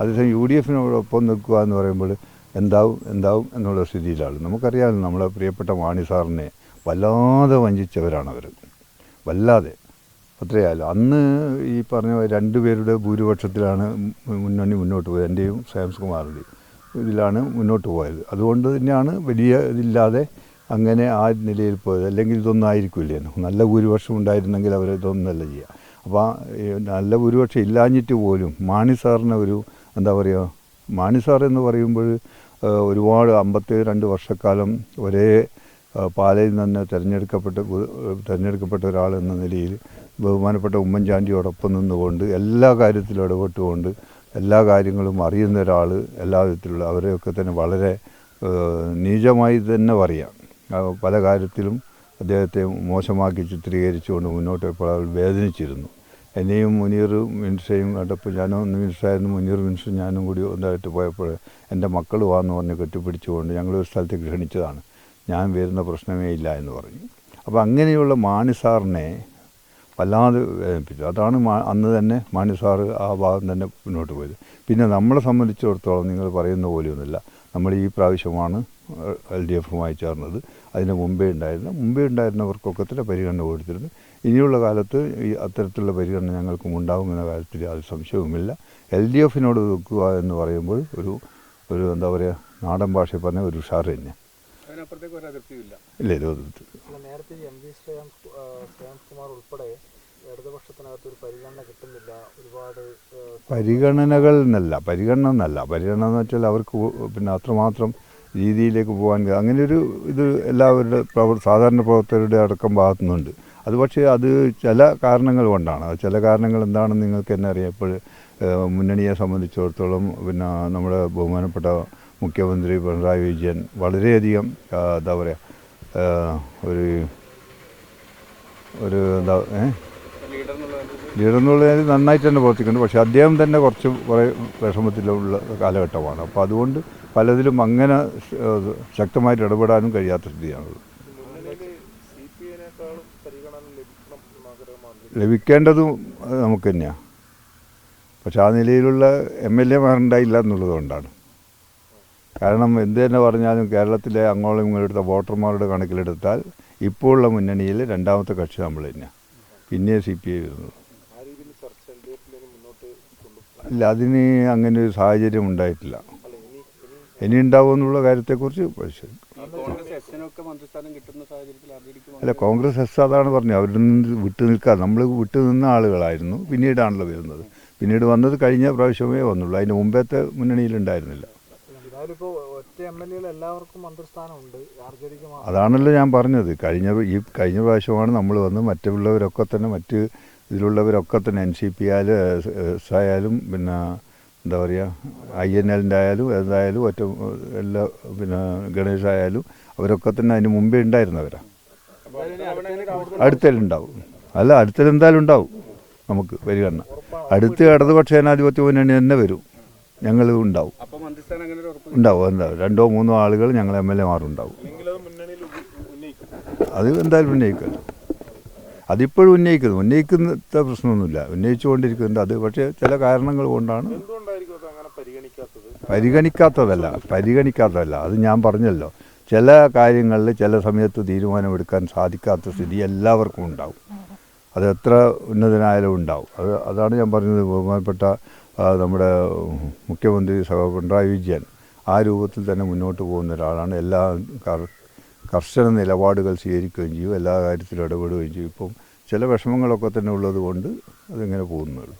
അതേസമയം UDFിനോടൊപ്പം നിൽക്കുക എന്ന് പറയുമ്പോൾ എന്താവും എന്നുള്ള സ്ഥിതിയിലാണ്. നമുക്കറിയാമല്ലോ, നമ്മളെ പ്രിയപ്പെട്ട മാണി സാറിനെ വല്ലാതെ വഞ്ചിച്ചവരാണവർ, വല്ലാതെ. അത്രയായാലും അന്ന് ഈ പറഞ്ഞ 2 പേരുടെ ഭൂരിപക്ഷത്തിലാണ് മുന്നണി മുന്നോട്ട് പോയത്. എൻ്റെയും ശ്രേയാംസ് കുമാറിൻ്റെയും ഇതിലാണ് മുന്നോട്ട് പോയത്. അതുകൊണ്ട് തന്നെയാണ് വലിയ ഇതില്ലാതെ അങ്ങനെ ആ നിലയിൽ പോയത്. അല്ലെങ്കിൽ ഇതൊന്നും ആയിരിക്കില്ല. നല്ല ഭൂരിപക്ഷം ഉണ്ടായിരുന്നെങ്കിൽ അവർ ഇതൊന്നല്ല ചെയ്യുക. അപ്പോൾ നല്ല ഭൂരിപക്ഷം ഇല്ലാഞ്ഞിട്ട് പോലും മാണി സാറിന് ഒരു എന്താ പറയുക, മാണി സാർ എന്ന് പറയുമ്പോൾ ഒരുപാട് 52 വർഷക്കാലം ഒരേ പാലയിൽ നിന്ന് തിരഞ്ഞെടുക്കപ്പെട്ട ഒരാൾ എന്ന നിലയിൽ ബഹുമാനപ്പെട്ട ഉമ്മൻചാണ്ടിയോടൊപ്പം നിന്നുകൊണ്ട് എല്ലാ കാര്യത്തിലും ഇടപെട്ടുകൊണ്ട് എല്ലാ കാര്യങ്ങളും അറിയുന്ന ഒരാൾ, എല്ലാ വിധത്തിലുള്ള അവരെയൊക്കെ തന്നെ വളരെ നീചമായി തന്നെ പറയാം. പല കാര്യത്തിലും അദ്ദേഹത്തെ മോശമാക്കി ചിത്രീകരിച്ചുകൊണ്ട് മുന്നോട്ട് പോയപ്പോൾ അവർ വേദനിച്ചിരുന്നു. എന്നെയും മുനീർ മിനിസ്റ്ററേയും കണ്ടപ്പോൾ, ഞാനും മിനിസ്റ്ററായിരുന്നു, മുനീർ മിനിസ്റ്റർ ഞാനും കൂടി ഒന്നായിട്ട് പോയപ്പോൾ എൻ്റെ മക്കൾ വാന്ന് പറഞ്ഞ് കെട്ടിപ്പിടിച്ചുകൊണ്ട് ഞങ്ങളൊരു സ്ഥലത്തേക്ക് ക്ഷണിച്ചതാണ്. ഞാൻ വരുന്ന പ്രശ്നമേ ഇല്ല എന്ന് പറഞ്ഞു. അപ്പോൾ അങ്ങനെയുള്ള മാണി സാറിനെ വല്ലാതെ വേദനിപ്പിച്ചു. അതാണ് അന്ന് തന്നെ മാണി സാറ് ആ ഭാഗം തന്നെ മുന്നോട്ട് പോയത്. പിന്നെ നമ്മളെ സംബന്ധിച്ചിടത്തോളം നിങ്ങൾ പറയുന്ന പോലെയൊന്നുമില്ല. നമ്മൾ ഈ പ്രാവശ്യമാണ് LDFുമായി ചേർന്നത്. അതിന് മുമ്പേ ഉണ്ടായിരുന്നവർക്കൊക്കെ തന്നെ പരിഗണന കൊടുത്തിരുന്നു. ഇനിയുള്ള കാലത്ത് ഈ അത്തരത്തിലുള്ള പരിഗണന ഞങ്ങൾക്കും ഉണ്ടാകുമെന്ന കാര്യത്തിൽ യാതൊരു സംശയവുമില്ല. LDFിനോട് വെക്കുക എന്ന് പറയുമ്പോൾ ഒരു എന്താ പറയുക, നാടൻ ഭാഷയിൽ പറഞ്ഞ ഒരു ഉഷാർ തന്നെ. ഇല്ല, ഇത് നേരത്തെ MP ശ്രേയാംസ് കുമാർ ഉൾപ്പെടെ ഇടതുപക്ഷത്തിനകത്ത് ഒരു പരിഗണന കിട്ടുന്നില്ല, ഒരുപാട് പരിഗണന എന്ന് വെച്ചാൽ അവർക്ക് പിന്നെ അത്രമാത്രം രീതിയിലേക്ക് പോകാൻ അങ്ങനെ ഒരു ഇത് എല്ലാവരുടെ സാധാരണ പ്രവർത്തകരുടെ അടക്കം ഭാഗത്തുനിന്നുണ്ട്. അത് പക്ഷേ അത് ചില കാരണങ്ങൾ കൊണ്ടാണ്. ചില കാരണങ്ങൾ എന്താണെന്ന് നിങ്ങൾക്ക് തന്നെ അറിയാം. ഇപ്പോൾ മുന്നണിയെ സംബന്ധിച്ചിടത്തോളം പിന്നെ നമ്മുടെ ബഹുമാനപ്പെട്ട മുഖ്യമന്ത്രി പിണറായി വിജയൻ വളരെയധികം എന്താ പറയുക, ഒരു എന്താ ലീഡർ എന്നുള്ളതിൽ നന്നായിട്ട് തന്നെ പ്രവർത്തിക്കുന്നുണ്ട്. പക്ഷേ അദ്ദേഹം തന്നെ കുറേ വിഷമത്തിലുള്ള കാലഘട്ടമാണ്. അപ്പോൾ അതുകൊണ്ട് പലതിലും അങ്ങനെ ശക്തമായിട്ട് ഇടപെടാനും കഴിയാത്ത സ്ഥിതിയാണുള്ളത്. ലഭിക്കേണ്ടതും നമുക്ക് തന്നെയാണ്. പക്ഷെ ആ നിലയിലുള്ള MLAമാരുണ്ടായില്ല എന്നുള്ളതുകൊണ്ടാണ്. കാരണം എന്ത് തന്നെ പറഞ്ഞാലും കേരളത്തിലെ അങ്ങോളം ഇങ്ങോട്ടെടുത്ത വോട്ടർമാരുടെ കണക്കിലെടുത്താൽ ഇപ്പോൾ ഉള്ള മുന്നണിയിൽ രണ്ടാമത്തെ കക്ഷി നമ്മൾ തന്നെയാണ്. പിന്നെ CPI വരുന്നത്. അല്ല, അതിന് അങ്ങനെ ഒരു സാഹചര്യം ഉണ്ടായിട്ടില്ല. ഇനി ഉണ്ടാവുമെന്നുള്ള കാര്യത്തെക്കുറിച്ച് പരിശോധിക്കും. അല്ല, കോൺഗ്രസ് എസ് അതാണ് പറഞ്ഞു, അവരിൽ നിന്ന് വിട്ടു നിൽക്കാൻ. നമ്മൾ വിട്ടു നിന്ന ആളുകളായിരുന്നു, പിന്നീടാണല്ലോ വരുന്നത്. പിന്നീട് വന്നത് കഴിഞ്ഞ പ്രാവശ്യമേ വന്നുള്ളൂ. അതിന് മുമ്പത്തെ മുന്നണിയിലുണ്ടായിരുന്നില്ല. അതാണല്ലോ ഞാൻ പറഞ്ഞത്. കഴിഞ്ഞ പ്രാവശ്യമാണ് നമ്മൾ വന്ന് മറ്റുള്ളവരൊക്കെ തന്നെ ഇതിലുള്ളവരൊക്കെ തന്നെ NCP ആയാലും എസ് ആയാലും പിന്നെ എന്താ പറയുക INLൻ്റെ ആയാലും എന്തായാലും എല്ലാ പിന്നെ ഗണേശായാലും അവരൊക്കെ തന്നെ അതിന് മുമ്പേ ഉണ്ടായിരുന്നവരാണ്. അടുത്തലുണ്ടാവും. അല്ല, അടുത്തലെന്തായാലും ഉണ്ടാവും നമുക്ക് പരിഗണന. അടുത്ത് ഇടതുപക്ഷ ജനാധിപത്യ മുന്നണി തന്നെ വരും. ഞങ്ങൾ ഉണ്ടാവും. 2-3 ആളുകൾ ഞങ്ങൾ MLAമാരുണ്ടാവും. അത് എന്തായാലും ഉന്നയിക്കുമല്ലോ. അതിപ്പോഴും ഉന്നയിക്കുന്ന പ്രശ്നമൊന്നുമില്ല, ഉന്നയിച്ചുകൊണ്ടിരിക്കുന്നുണ്ട്. അത് പക്ഷേ ചില കാരണങ്ങൾ കൊണ്ടാണ് പരിഗണിക്കാത്തതല്ല. അത് ഞാൻ പറഞ്ഞല്ലോ, ചില കാര്യങ്ങളിൽ ചില സമയത്ത് തീരുമാനമെടുക്കാൻ സാധിക്കാത്ത സ്ഥിതി എല്ലാവർക്കും ഉണ്ടാവും. അത് എത്ര ഉന്നതനായാലും ഉണ്ടാവും. അതാണ് ഞാൻ പറഞ്ഞത്. ബഹുമാനപ്പെട്ട നമ്മുടെ മുഖ്യമന്ത്രി പിണറായി വിജയൻ ആ രൂപത്തിൽ തന്നെ മുന്നോട്ട് പോകുന്ന ഒരാളാണ്. എല്ലാ കർശന നിലപാടുകൾ സ്വീകരിക്കുകയും ചെയ്യും, എല്ലാ കാര്യത്തിലും ഇടപെടുകയും ചെയ്യും. ഇപ്പം ചില വിഷമങ്ങളൊക്കെ തന്നെ ഉള്ളത് കൊണ്ട് അതിങ്ങനെ പോകുന്നുള്ളൂ.